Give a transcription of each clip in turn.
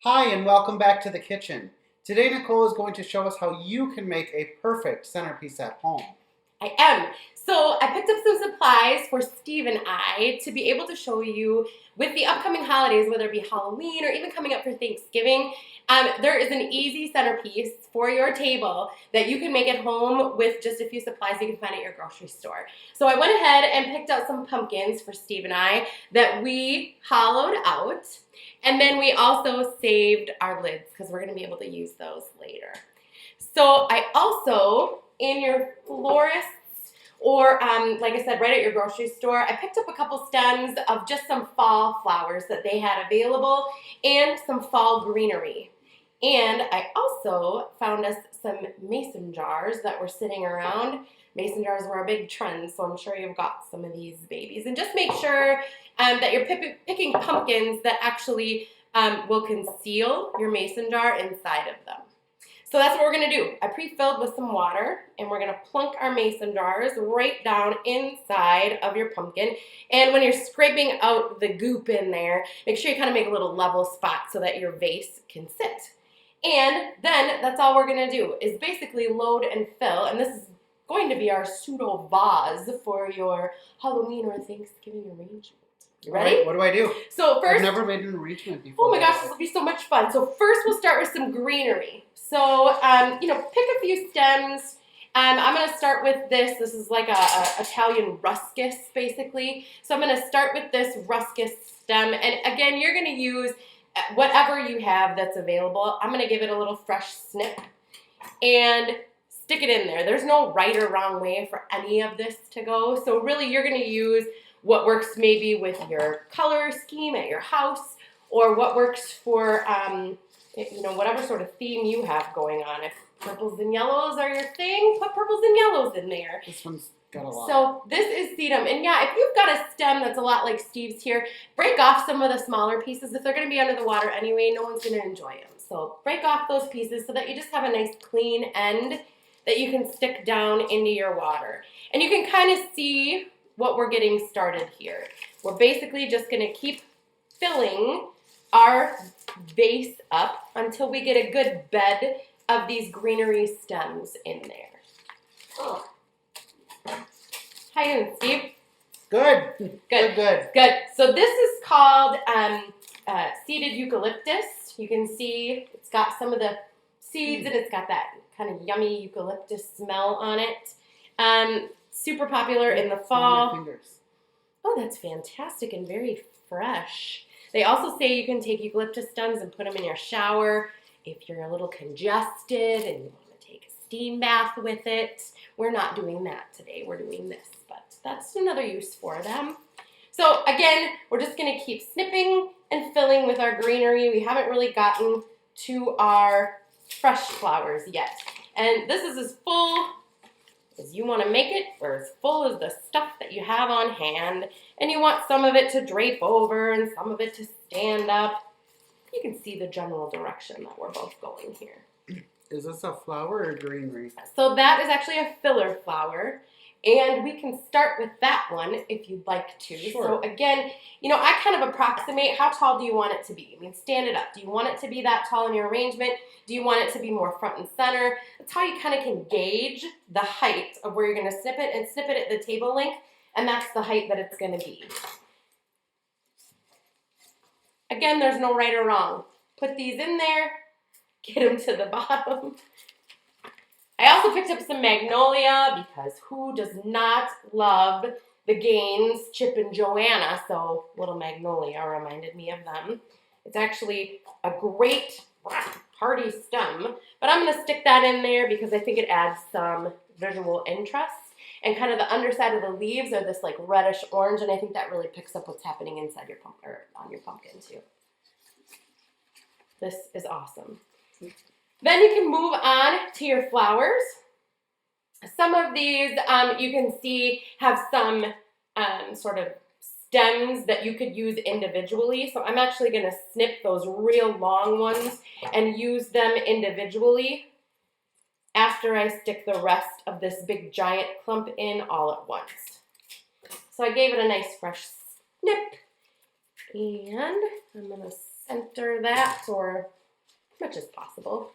Hi, and welcome back to the kitchen. Today, Nicole is going to show us how you can make a perfect centerpiece at home. I am. So I picked up some supplies for Steve and I to be able to show you with the upcoming holidays, whether it be Halloween or even coming up for Thanksgiving. There is an easy centerpiece for your table that you can make at home with just a few supplies you can find at your grocery store. So I went ahead and picked out some pumpkins for Steve and I that we hollowed out. And then we also saved our lids because we're going to be able to use those later. So I also, in your florists, or like I said, right at your grocery store, I picked up a couple stems of just some fall flowers that they had available and some fall greenery. And I also found us some mason jars that were sitting around. Mason jars were a big trend, so I'm sure you've got some of these babies. And just make sure that you're picking pumpkins that actually will conceal your mason jar inside of them. So that's what we're going to do. I pre-filled with some water, and we're going to plunk our mason jars right down inside of your pumpkin. And when you're scraping out the goop in there, make sure you kind of make a little level spot so that your vase can sit. And then that's all we're going to do is basically load and fill. And this is going to be our pseudo vase for your Halloween or Thanksgiving arrangement. You ready? All right, what do I do? So first, I've never made an arrangement before. oh my gosh, this will be so much fun. So first we'll start with some greenery. So, pick a few stems. I'm going to start with this. This is like a Italian ruscus, basically. So I'm going to start with this ruscus stem. And again, you're going to use whatever you have that's available. I'm going to give it a little fresh snip and stick it in there. There's no right or wrong way for any of this to go. So really, you're going to use what works maybe with your color scheme at your house, or what works for, whatever sort of theme you have going on. If purples and yellows are your thing, put purples and yellows in there. This one's got a lot. So this is sedum. And yeah, if you've got a stem that's a lot like Steve's here, break off some of the smaller pieces. If they're going to be under the water anyway, no one's going to enjoy them. So break off those pieces so that you just have a nice clean end that you can stick down into your water. And you can kind of see what we're getting started here. We're basically just going to keep filling our vase up until we get a good bed of these greenery stems in there. Oh. How you doing, Steve? Good. Good. Good. Good. So this is called seeded eucalyptus. You can see it's got some of the seeds and it's got that kind of yummy eucalyptus smell on it. Super popular in the fall. My fingers. Oh, that's fantastic and very fresh. They also say you can take eucalyptus stems and put them in your shower if you're a little congested and you want to take a steam bath with it. We're not doing that today. We're doing this, but that's another use for them. So again, we're just going to keep snipping and filling with our greenery. We haven't really gotten to our fresh flowers yet. And this is as full as you want to make it, or as full as the stuff that you have on hand. And you want some of it to drape over and some of it to stand up. You can see the general direction that we're both going here. Is this a flower or greenery? So that is actually a filler flower. And we can start with that one if you'd like to. Sure. So again, I kind of approximate how tall do you want it to be? I mean, stand it up. Do you want it to be that tall in your arrangement? Do you want it to be more front and center? That's how you kind of can gauge the height of where you're going to snip it, and snip it at the table length, and that's the height that it's going to be. Again, there's no right or wrong. Put these in there, get them to the bottom. I also picked up some magnolia because who does not love the Gaines, Chip and Joanna? So little magnolia reminded me of them. It's actually a great hardy stem, but I'm going to stick that in there because I think it adds some visual interest. And kind of the underside of the leaves are this like reddish orange, and I think that really picks up what's happening inside your pumpkin, or on your pumpkin too. This is awesome. Then you can move on to your flowers. Some of these you can see have some sort of stems that you could use individually. So I'm actually going to snip those real long ones and use them individually after I stick the rest of this big giant clump in all at once. So I gave it a nice fresh snip. And I'm going to center that or as much as possible.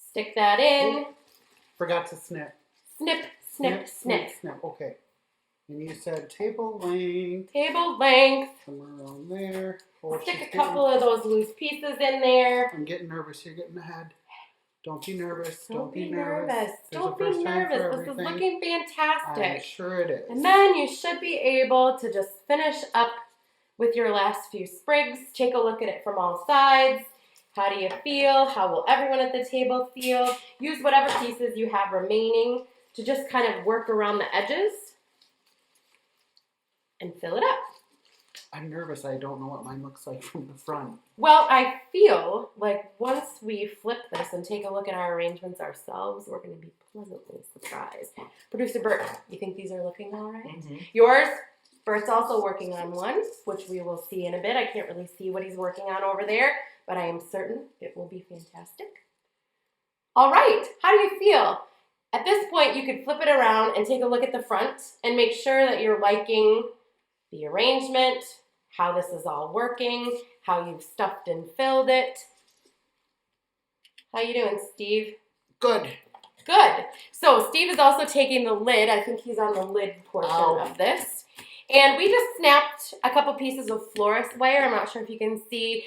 Stick that in. Forgot to snip. Snip, snip, snip. Snip. Okay. And you said table length. Table length. Somewhere around there. Oh, Stick she's a couple of those loose pieces in there. I'm getting nervous. You're getting ahead. Don't be nervous. Don't be nervous. nervous. There's Don't a be first time for nervous. This is everything. looking fantastic. I'm sure it is. And then you should be able to just finish up with your last few sprigs. Take a look at it from all sides. How do you feel? How will everyone at the table feel? Use whatever pieces you have remaining to just kind of work around the edges and fill it up. I'm nervous. I don't know what mine looks like from the front. Well, I feel like once we flip this and take a look at our arrangements ourselves, we're going to be pleasantly surprised. Producer Bert, you think these are looking all right? Mm-hmm. Yours? Bert's also working on one, which we will see in a bit. I can't really see what he's working on over there, but I am certain it will be fantastic. All right, how do you feel? At this point, you could flip it around and take a look at the front and make sure that you're liking the arrangement, how this is all working, how you've stuffed and filled it. How you doing, Steve? Good. Good. So Steve is also taking the lid. I think he's on the lid portion of this. And we just snapped a couple pieces of florist wire. I'm not sure if you can see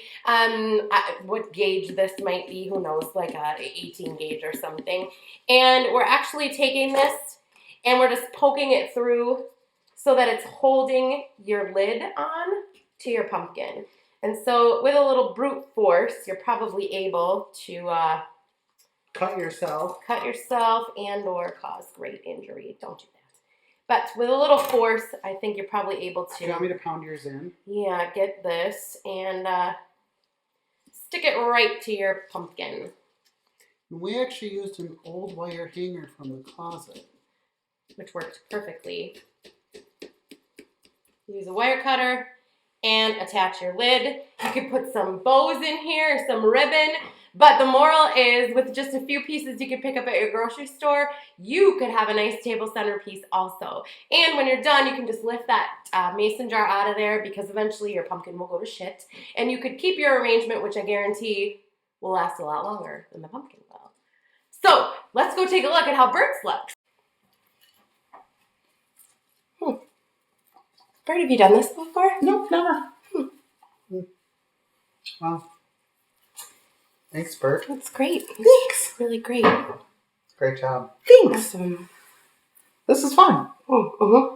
what gauge this might be. Who knows, like a 18 gauge or something. And we're actually taking this and we're just poking it through so that it's holding your lid on to your pumpkin. And so with a little brute force, you're probably able to Cut yourself. cut yourself and or cause great injury. Don't do that. But with a little force, I think you're probably able to. Do you want me to pound yours in? Yeah, get this and stick it right to your pumpkin. We actually used an old wire hanger from the closet. Which worked perfectly. Use a wire cutter and attach your lid. You could put some bows in here, some ribbon, but the moral is with just a few pieces you could pick up at your grocery store, you could have a nice table centerpiece also. And when you're done, you can just lift that mason jar out of there because eventually your pumpkin will go to shit. And you could keep your arrangement, which I guarantee will last a lot longer than the pumpkin will. So let's go take a look at how Bert's looks. Bert, have you done this before? Nope, never. Well, thanks, Bert. That's great. Thanks. Really great. Great job. Awesome. This is fun. Mm-hmm.